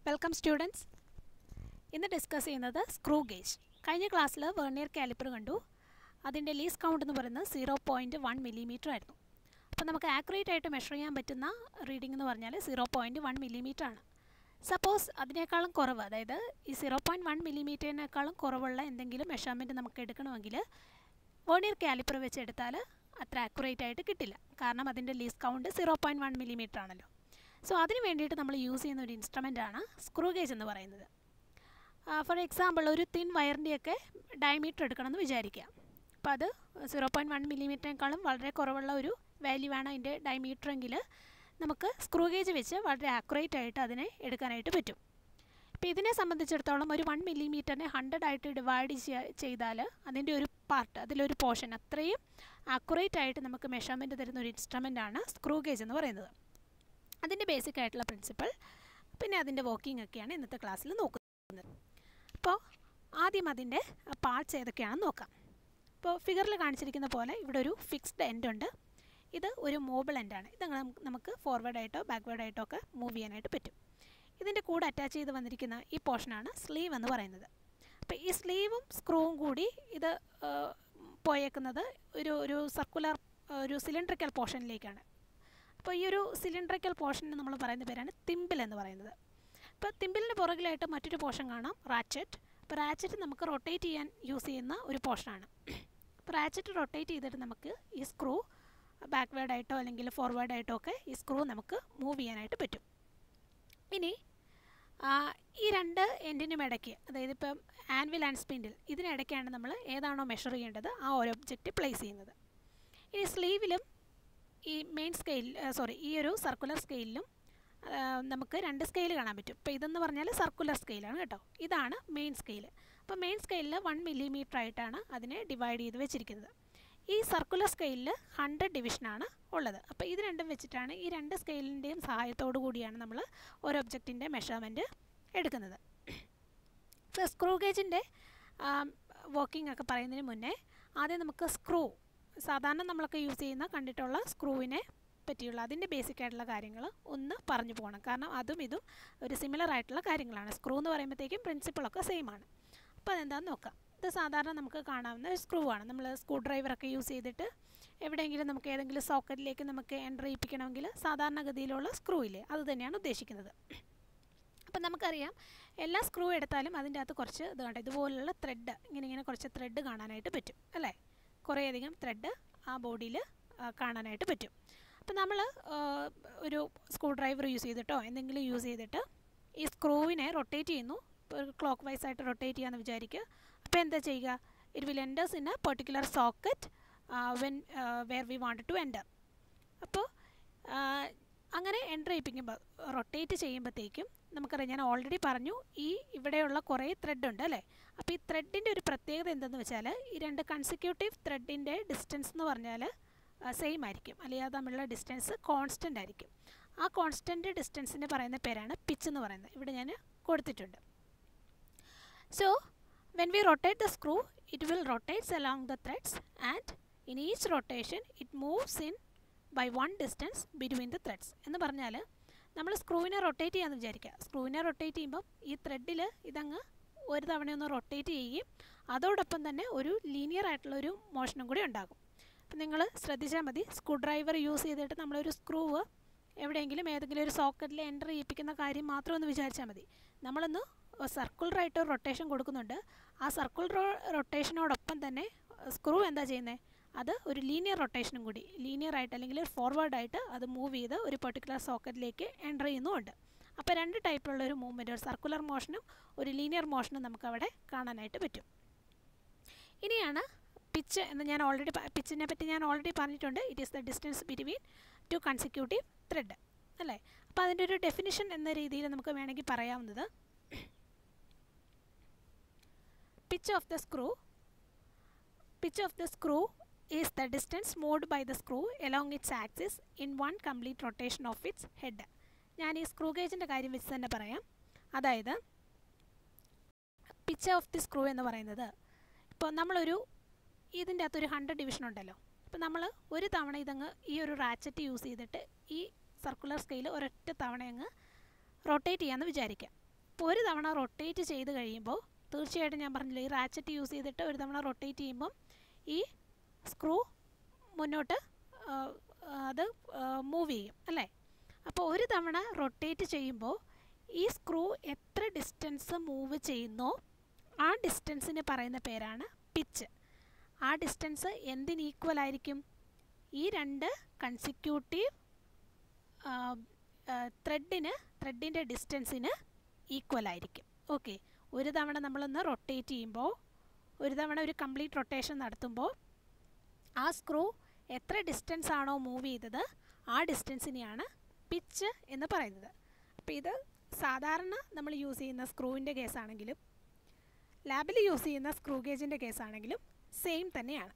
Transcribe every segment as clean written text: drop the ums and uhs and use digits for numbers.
Welcome students. ഇന്ന് discuss ചെയ്യുന്നത് screw gauge. കഴിഞ്ഞ ക്ലാസ്സിൽ വെർണിയർ കാലിപ്പർ കണ്ടു. അതിൻ്റെ ലീസ്റ്റ് കൗണ്ട് എന്ന് പറയുന്നത് 0.1 മില്ലിമീറ്റർ ആയിരുന്നു. അപ്പോൾ നമുക്ക് ആക്യുറേറ്റ് ആയിട്ട് മെഷർ ചെയ്യാൻ പറ്റുന്ന റീഡിംഗ് എന്ന് പറഞ്ഞാൽ 0.1 മില്ലിമീറ്റർ ആണ്. സപ്പോസ് അതിനേക്കാളും കുറവ്, അതായത് ഈ 0.1 മില്ലിമീറ്ററിനേക്കാളും കുറവുള്ള എന്തെങ്കിലും മെഷർമെൻറ്റ് നമുക്ക് എടുക്കണമെങ്കിൽ വെർണിയർ കാലിപ്പർ വെച്ച് എടുത്താൽ അത്ര ആക്യുറേറ്റ് ആയിട്ട് കിട്ടില്ല. കാരണം അതിൻ്റെ ലീസ്റ്റ് കൗണ്ട് 0.1 മില്ലിമീറ്റർ ആണല്ലോ. സോ അതിന് വേണ്ടിയിട്ട് നമ്മൾ യൂസ് ചെയ്യുന്ന ഒരു ഇൻസ്ട്രുമെൻ്റാണ് സ്ക്രൂ ഗേജ് എന്ന് പറയുന്നത്. ഫോർ എക്സാമ്പിൾ, ഒരു തിൻ വയറിൻ്റെയൊക്കെ ഡയമീറ്റർ എടുക്കണമെന്ന് വിചാരിക്കുക. അപ്പോൾ അത് 0.1 മില്ലിമീറ്ററിനേക്കാളും വളരെ കുറവുള്ള ഒരു വാല്യൂ ആണ് അതിൻ്റെ ഡയമീറ്റർ എങ്കിൽ നമുക്ക് സ്ക്രൂ ഗേജ് വെച്ച് വളരെ ആക്യുറേറ്റ് ആയിട്ട് അതിനെ എടുക്കാനായിട്ട് പറ്റും. ഇപ്പോൾ ഇതിനെ സംബന്ധിച്ചിടത്തോളം ഒരു 1 മില്ലിമീറ്ററിനെ 100 ആയിട്ട് ഡിവൈഡ് ചെയ്താൽ അതിൻ്റെ ഒരു പാർട്ട്, അതിലൊരു പോർഷൻ അത്രയും ആക്യുറേറ്റ് ആയിട്ട് നമുക്ക് മെഷർമെൻറ്റ് തരുന്ന ഒരു ഇൻസ്ട്രുമെൻ്റാണ് സ്ക്രൂ ഗേജ് എന്ന് പറയുന്നത്. അതിൻ്റെ ബേസിക് ആയിട്ടുള്ള പ്രിൻസിപ്പിൾ പിന്നെ അതിൻ്റെ വർക്കിംഗ് ഒക്കെയാണ് ഇന്നത്തെ ക്ലാസ്സിൽ നോക്കുന്നത്. അപ്പോൾ ആദ്യം അതിൻ്റെ പാർട്സ് ഏതൊക്കെയാണെന്ന് നോക്കാം. ഇപ്പോൾ ഫിഗറിൽ കാണിച്ചിരിക്കുന്ന പോലെ ഇവിടെ ഒരു ഫിക്സ്ഡ് എൻഡ് ഉണ്ട്. ഇത് ഒരു മൂവബിൾ എൻഡാണ്. ഇത് നമുക്ക് ഫോർവേഡായിട്ടോ ബാക്ക്വേഡായിട്ടോ ഒക്കെ മൂവ് ചെയ്യാനായിട്ട് പറ്റും. ഇതിൻ്റെ കൂടെ അറ്റാച്ച് ചെയ്ത് വന്നിരിക്കുന്ന ഈ പോർഷനാണ് സ്ലീവ് എന്ന് പറയുന്നത്. അപ്പോൾ ഈ സ്ലീവും സ്ക്രൂവും കൂടി ഇത് പോയേക്കുന്നത് ഒരു സർക്കുലർ ഒരു സിലിണ്ടറിക്കൽ പോർഷനിലേക്കാണ്. അപ്പോൾ ഈ ഒരു സിലിണ്ടറിക്കൽ പോർഷന് നമ്മൾ പറയുന്ന പേരാണ് തിമ്പിൽ എന്ന് പറയുന്നത്. ഇപ്പോൾ തിമ്പിലിന് പുറകിലായിട്ട് മറ്റൊരു പോർഷൻ കാണാം, റാച്ചറ്റ്. അപ്പോൾ റാച്ചറ്റ് നമുക്ക് റൊട്ടേറ്റ് ചെയ്യാൻ യൂസ് ചെയ്യുന്ന ഒരു പോർഷനാണ്. അപ്പോൾ റാച്ചറ്റ് റൊട്ടേറ്റ് ചെയ്തിട്ട് നമുക്ക് ഈ സ്ക്രൂ ബാക്ക്വേഡായിട്ടോ അല്ലെങ്കിൽ ഫോർവേഡായിട്ടോ ഒക്കെ ഈ സ്ക്രൂ നമുക്ക് മൂവ് ചെയ്യാനായിട്ട് പറ്റും. ഇനി ഈ രണ്ട് എൻഡിനും ഇടയ്ക്ക്, അതായത് ഇപ്പം ആൻവിൽ ആൻഡ് സ്പിൻഡിൽ, ഇതിനിടയ്ക്കാണ് നമ്മൾ ഏതാണോ മെഷർ ചെയ്യേണ്ടത് ആ ഒരു ഒബ്ജക്റ്റ് പ്ലേസ് ചെയ്യുന്നത്. ഇനി സ്ലീവിലും ഈ മെയിൻ സ്കെയിൽ ഈ ഒരു സർക്കുലർ സ്കെയിലിലും നമുക്ക് രണ്ട് സ്കെയിൽ കാണാൻ പറ്റും. ഇപ്പോൾ ഇതെന്ന് പറഞ്ഞാൽ സർക്കുലർ സ്കെയിലാണ് കേട്ടോ. ഇതാണ് മെയിൻ സ്കെയിൽ. അപ്പോൾ മെയിൻ സ്കെയിലിൽ 1 മില്ലിമീറ്റർ ആയിട്ടാണ് അതിനെ ഡിവൈഡ് ചെയ്ത് വെച്ചിരിക്കുന്നത്. ഈ സർക്കുലർ സ്കെയിലിൽ 100 ഡിവിഷനാണ് ഉള്ളത്. അപ്പോൾ ഇത് രണ്ടും വെച്ചിട്ടാണ്, ഈ രണ്ട് സ്കെയിലിൻ്റെയും സഹായത്തോടു കൂടിയാണ് നമ്മൾ ഒരു ഒബ്ജക്റ്റിൻ്റെ മെഷർമെൻറ്റ് എടുക്കുന്നത്. ഇപ്പോൾ സ്ക്രൂ ഗേജിൻ്റെ വർക്കിംഗ് ഒക്കെ പറയുന്നതിന് മുന്നേ ആദ്യം നമുക്ക് സ്ക്രൂ, സാധാരണ നമ്മളൊക്കെ യൂസ് ചെയ്യുന്ന കണ്ടിട്ടുള്ള സ്ക്രൂവിനെ പറ്റിയുള്ള അതിൻ്റെ ബേസിക് ആയിട്ടുള്ള കാര്യങ്ങൾ ഒന്ന് പറഞ്ഞു പോകണം. കാരണം അതും ഇതും ഒരു സിമിലർ ആയിട്ടുള്ള കാര്യങ്ങളാണ്. സ്ക്രൂ എന്ന് പറയുമ്പോഴത്തേക്കും പ്രിൻസിപ്പിളൊക്കെ സെയിം ആണ്. അപ്പോൾ അതെന്താണെന്ന് നോക്കാം. ഇത് സാധാരണ നമുക്ക് കാണാവുന്ന ഒരു സ്ക്രൂ ആണ്. നമ്മൾ സ്ക്രൂ ഡ്രൈവറൊക്കെ യൂസ് ചെയ്തിട്ട് എവിടെയെങ്കിലും നമുക്ക് ഏതെങ്കിലും സോക്കറ്റിലേക്ക് നമുക്ക് എൻ്റർ ചെയ്യിപ്പിക്കണമെങ്കിൽ സാധാരണഗതിയിലുള്ള സ്ക്രൂ ഇല്ലേ, അത് തന്നെയാണ് ഉദ്ദേശിക്കുന്നത്. അപ്പം നമുക്കറിയാം, എല്ലാ സ്ക്രൂ എടുത്താലും അതിൻ്റെ അകത്ത് കുറച്ച് ഇത് കണ്ടോ, ഇതുപോലുള്ള ത്രെഡ്, ഇങ്ങനെ കുറച്ച് ത്രെഡ് കാണാനായിട്ട് പറ്റും അല്ലേ. കുറേയധികം ത്രെഡ് ആ ബോഡിയിൽ കാണാനായിട്ട് പറ്റും. അപ്പം നമ്മൾ ഒരു സ്ക്രൂ ഡ്രൈവർ യൂസ് ചെയ്തിട്ടോ എന്തെങ്കിലും യൂസ് ചെയ്തിട്ട് ഈ സ്ക്രൂവിനെ റൊട്ടേറ്റ് ചെയ്യുന്നു. ഇപ്പോൾ ക്ലോക്ക് വൈസ് ആയിട്ട് റൊട്ടേറ്റ് ചെയ്യാമെന്ന് വിചാരിക്കുക. അപ്പോൾ എന്താ ചെയ്യുക? It will enters in a particular socket where we want to enter. അപ്പോൾ അങ്ങനെ എൻ്റർ ചെയ്യിപ്പിക്കുമ്പോൾ, റൊട്ടേറ്റ് ചെയ്യുമ്പോഴത്തേക്കും നമുക്കറിയാം, ഞാൻ ഓൾറെഡി പറഞ്ഞു, ഈ ഇവിടെയുള്ള കുറേ ത്രെഡ് ഉണ്ട് അല്ലേ. അപ്പോൾ ഈ ത്രെഡിൻ്റെ ഒരു പ്രത്യേകത എന്തെന്ന് വെച്ചാൽ, ഈ രണ്ട് കൺസിക്യൂട്ടീവ് ത്രെഡിൻ്റെ ഡിസ്റ്റൻസ് എന്ന് പറഞ്ഞാൽ സെയിം ആയിരിക്കും, അല്ലെങ്കിൽ അത് തമ്മിലുള്ള ഡിസ്റ്റൻസ് കോൺസ്റ്റൻ്റ് ആയിരിക്കും. ആ കോൺസ്റ്റൻ്റ് ഡിസ്റ്റൻസിന് പറയുന്ന പേരാണ് പിച്ച് എന്ന് പറയുന്നത്. ഇവിടെ ഞാൻ കൊടുത്തിട്ടുണ്ട്. So when we rotate the screw, it will rotates along the threads and in each rotation it moves in by 1 distance between the threads. എന്ന് പറഞ്ഞാൽ നമ്മൾ സ്ക്രൂവിനെ റൊട്ടേറ്റ് ചെയ്യാമെന്ന് വിചാരിക്കുക. സ്ക്രൂവിനെ റൊട്ടേറ്റ് ചെയ്യുമ്പം ഈ ത്രെഡിൽ ഇതങ്ങ് ഒരു തവണയൊന്ന് റൊട്ടേറ്റ് ചെയ്യുകയും അതോടൊപ്പം തന്നെ ഒരു ലീനിയർ ആയിട്ടുള്ളൊരു മോഷനും കൂടി ഉണ്ടാകും. അപ്പം നിങ്ങൾ ശ്രദ്ധിച്ചാൽ മതി, സ്ക്രൂ ഡ്രൈവർ യൂസ് ചെയ്തിട്ട് നമ്മളൊരു സ്ക്രൂവ് എവിടെയെങ്കിലും ഏതെങ്കിലും ഒരു സോക്കറ്റിൽ എൻ്റർ ചെയ്യിപ്പിക്കുന്ന കാര്യം മാത്രം ഒന്ന് വിചാരിച്ചാൽ മതി. നമ്മളൊന്ന് സർക്കുലറായിട്ട് റൊട്ടേഷൻ കൊടുക്കുന്നുണ്ട്. ആ സർക്കുലർ റൊട്ടേഷനോടൊപ്പം തന്നെ സ്ക്രൂ എന്താ ചെയ്യുന്നത്? അത് ഒരു ലീനിയർ റൊട്ടേഷനും കൂടി, ലീനിയർ ആയിട്ട് അല്ലെങ്കിൽ ഫോർവേഡായിട്ട് അത് മൂവ് ചെയ്ത് ഒരു പെർട്ടിക്കുലർ സോക്കറ്റിലേക്ക് എൻ്റർ ചെയ്യുന്നുമുണ്ട്. അപ്പോൾ രണ്ട് ടൈപ്പിലുള്ള ഒരു മൂവ്മെൻറ്റ്, ഒരു സർക്കുലർ മോഷനും ഒരു ലീനിയർ മോഷനും നമുക്കവിടെ കാണാനായിട്ട് പറ്റും. ഇനിയാണ് പിച്ച് എന്ന് ഞാൻ ഓൾറെഡി, പിച്ചിനെ പറ്റി ഞാൻ ഓൾറെഡി പറഞ്ഞിട്ടുണ്ട്. It is the distance between 2 consecutive thread അല്ലേ. അപ്പോൾ അതിൻ്റെ ഒരു ഡെഫിനിഷൻ എന്ന രീതിയിൽ നമുക്ക് വേണമെങ്കിൽ പറയാവുന്നത്, pitch of the screw is the distance moved by the screw along its axis in one complete rotation of its head. ഞാൻ ഈ സ്ക്രൂ ഗേജിൻ്റെ കാര്യം വെച്ച് തന്നെ പറയാം. അതായത് പിച്ച് ഓഫ് ദി സ്ക്രൂ എന്ന് പറയുന്നത്, ഇപ്പോൾ നമ്മളൊരു ഇതിൻ്റെ അകത്തൊരു 100 ഡിവിഷൻ ഉണ്ടല്ലോ. അപ്പോൾ നമ്മൾ ഒരു തവണ ഇതങ്ങ് ഈ ഒരു റാച്ചറ്റ് യൂസ് ചെയ്തിട്ട് ഈ സർക്കുലർ സ്കെയിൽ ഒരൊറ്റ തവണ അങ്ങ് റൊട്ടേറ്റ് ചെയ്യാമെന്ന് വിചാരിക്കാം. അപ്പോൾ ഒരു തവണ റൊട്ടേറ്റ് ചെയ്ത് കഴിയുമ്പോൾ തീർച്ചയായിട്ടും ഞാൻ പറഞ്ഞില്ല, ഈ റാച്ചറ്റ് യൂസ് ചെയ്തിട്ട് ഒരു തവണ റൊട്ടേറ്റ് ചെയ്യുമ്പം ഈ സ്ക്രൂ മുന്നോട്ട് അത് മൂവ് ചെയ്യും അല്ലേ. അപ്പോൾ ഒരു തവണ റൊട്ടേറ്റ് ചെയ്യുമ്പോൾ ഈ സ്ക്രൂ എത്ര ഡിസ്റ്റൻസ് മൂവ് ചെയ്യുന്നോ ആ ഡിസ്റ്റൻസിന് പറയുന്ന പേരാണ് പിച്ച്. ആ ഡിസ്റ്റൻസ് എന്തിന് ഈക്വൽ ആയിരിക്കും? ഈ രണ്ട് കൺസിക്യൂട്ടീവ് ത്രെഡിൻ്റെ ഡിസ്റ്റൻസിന് ഈക്വൽ ആയിരിക്കും. ഓക്കെ, ഒരു തവണ നമ്മളൊന്ന് റൊട്ടേറ്റ് ചെയ്യുമ്പോൾ, ഒരു തവണ ഒരു കംപ്ലീറ്റ് റൊട്ടേഷൻ നടത്തുമ്പോൾ ആ സ്ക്രൂ എത്ര ഡിസ്റ്റൻസ് ആണോ മൂവ് ചെയ്തത് ആ ഡിസ്റ്റൻസിനെയാണ് പിച്ച് എന്ന് പറയുന്നത്. അപ്പോൾ ഇത് സാധാരണ നമ്മൾ യൂസ് ചെയ്യുന്ന സ്ക്രൂവിൻ്റെ കേസാണെങ്കിലും ലാബിൽ യൂസ് ചെയ്യുന്ന സ്ക്രൂ ഗേജിൻ്റെ കേസാണെങ്കിലും സെയിം തന്നെയാണ്.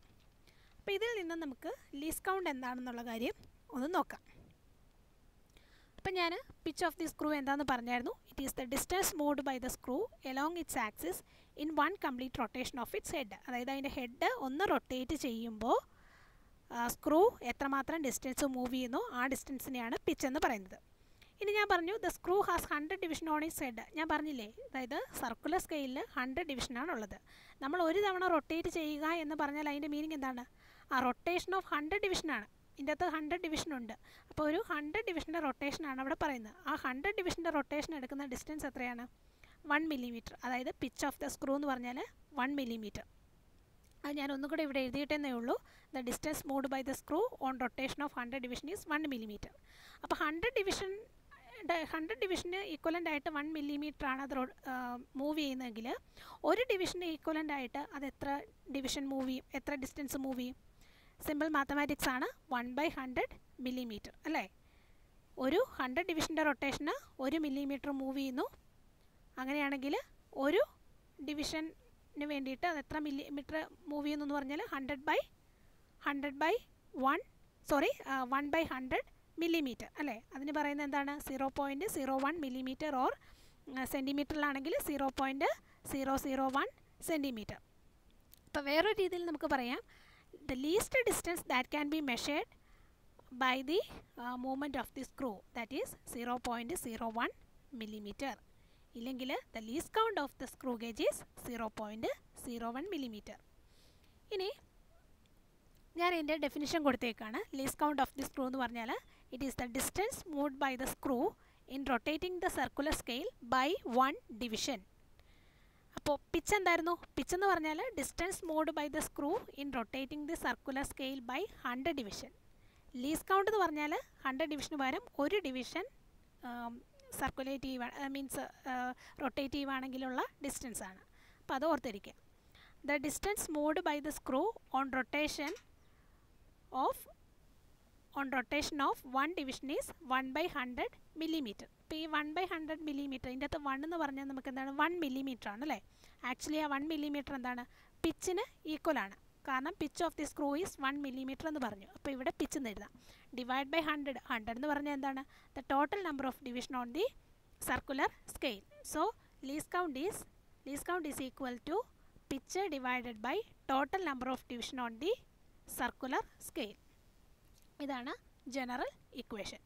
അപ്പോൾ ഇതിൽ നിന്ന് നമുക്ക് ലീസ്റ്റ് കൗണ്ട് എന്താണെന്നുള്ള കാര്യം ഒന്ന് നോക്കാം. അപ്പം ഞാൻ പിച്ച് ഓഫ് ദി സ്ക്രൂ എന്താണെന്ന് പറഞ്ഞായിരുന്നു. It is the distance moved by the screw along its axis in one complete rotation of its head. അതായത് അതിൻ്റെ ഹെഡ് ഒന്ന് റൊട്ടേറ്റ് ചെയ്യുമ്പോൾ സ്ക്രൂ എത്രമാത്രം ഡിസ്റ്റൻസ് മൂവ് ചെയ്യുന്നു ആ ഡിസ്റ്റൻസിനെയാണ് പിച്ച് എന്ന് പറയുന്നത്. ഇനി ഞാൻ പറഞ്ഞു the screw has 100 division on its head. ഞാൻ പറഞ്ഞില്ലേ, അതായത് സർക്കുലർ സ്കെയിലിൽ 100 ഡിവിഷനാണുള്ളത്. നമ്മൾ ഒരു തവണ റൊട്ടേറ്റ് ചെയ്യുക എന്ന് പറഞ്ഞാൽ അതിൻ്റെ മീനിങ് എന്താണ്? ആ റൊട്ടേഷൻ ഓഫ് 100 ഡിവിഷനാണ്. ഇതിൻ്റെ അകത്ത് 100 ഡിവിഷനുണ്ട്. അപ്പോൾ ഒരു 100 ഡിവിഷൻ്റെ റൊട്ടേഷനാണ് അവിടെ പറയുന്നത്. ആ 100 ഡിവിഷൻ്റെ റൊട്ടേഷൻ എടുക്കുന്ന ഡിസ്റ്റൻസ് എത്രയാണ്? 1 മില്ലിമീറ്റർ. അതായത് പിച്ച് ഓഫ് ദ സ്ക്രൂ എന്ന് പറഞ്ഞാൽ 1 മില്ലിമീറ്റർ. അത് ഞാൻ ഒന്നുകൂടെ ഇവിടെ എഴുതിയിട്ടേ ഉള്ളൂ. The distance moved by the screw on rotation of 100 division is 1 millimetre. അപ്പോൾ 100 ഡിവിഷന് ഈക്വലൻ്റ് ആയിട്ട് 1 മില്ലിമീറ്റർ ആണ് അത് മൂവ് ചെയ്യുന്നതെങ്കിൽ ഒരു ഡിവിഷന് ഈക്വലൻ്റ് ആയിട്ട് അത് എത്ര ഡിവിഷൻ മൂവ് ചെയ്യും, എത്ര ഡിസ്റ്റൻസ് മൂവ് ചെയ്യും? സിമ്പിൾ മാത്തമാറ്റിക്സ് ആണ്. 1/100 മില്ലിമീറ്റർ അല്ലേ. ഒരു 100 ഡിവിഷൻ്റെ റൊട്ടേഷന് 1 മില്ലിമീറ്റർ മൂവ് ചെയ്യുന്നു. അങ്ങനെയാണെങ്കിൽ ഒരു ഡിവിഷന് വേണ്ടിയിട്ട് അത് എത്ര മില്ലിമീറ്റർ മൂവ് ചെയ്യുന്നു എന്ന് പറഞ്ഞാൽ 1/100 മില്ലിമീറ്റർ അല്ലേ. അതിന് പറയുന്നത് എന്താണ്? 0.01 മില്ലിമീറ്റർ ഓർ സെൻറ്റിമീറ്ററിലാണെങ്കിൽ 0.001 സെൻറ്റിമീറ്റർ. അപ്പോൾ വേറൊരു രീതിയിൽ നമുക്ക് പറയാം, the least distance that can be measured by the movement of the screw, that is 0.01 millimetre. ഇല്ലെങ്കിൽ the least count of the screw gauge is 0.01 millimetre. ഇനി ഞാൻ ഇതിൻ്റെ ഡെഫിനിഷൻ കൊടുത്തേക്കാണ്. Least count of the screw എന്ന് പറഞ്ഞാൽ it is the distance moved by the screw in rotating the circular scale by 1 division. അപ്പോൾ pitch എന്തായിരുന്നു? Pitch എന്ന് പറഞ്ഞാൽ distance moved by the screw in rotating the circular scale by 100 division. Least count എന്ന് പറഞ്ഞാൽ 100 ഡിവിഷന് പകരം ഒരു division circulative means rotative ആണെങ്കിലുള്ള ഡിസ്റ്റൻസ് ആണ്. അപ്പോൾ അത് ഓർത്തിരിക്കുക. The distance moved by the screw on rotation of 1 division is 1/100 millimetre. ഇപ്പോൾ ഈ 1/100 മില്ലിമീറ്റർ, ഇതിൻ്റെ അകത്ത് 1 എന്ന് പറഞ്ഞാൽ നമുക്ക് എന്താണ്? 1 മില്ലിമീറ്റർ ആണ് അല്ലേ. ആക്ച്വലി ആ 1 മില്ലിമീറ്റർ എന്താണ്? പിച്ചിന് ഈക്വൽ ആണ്. കാരണം pitch of the screw is 1 millimetre എന്ന് പറഞ്ഞു. അപ്പോൾ ഇവിടെ പിച്ച് എന്ന് എഴുതാം. Divide by 100. 100 എന്ന് പറഞ്ഞാൽ എന്താണ്? The total number of division on the circular scale. So least count is equal to pitch divided by total number of division on the circular scale. ഇതാണ് ജനറൽ ഇക്വേഷൻ.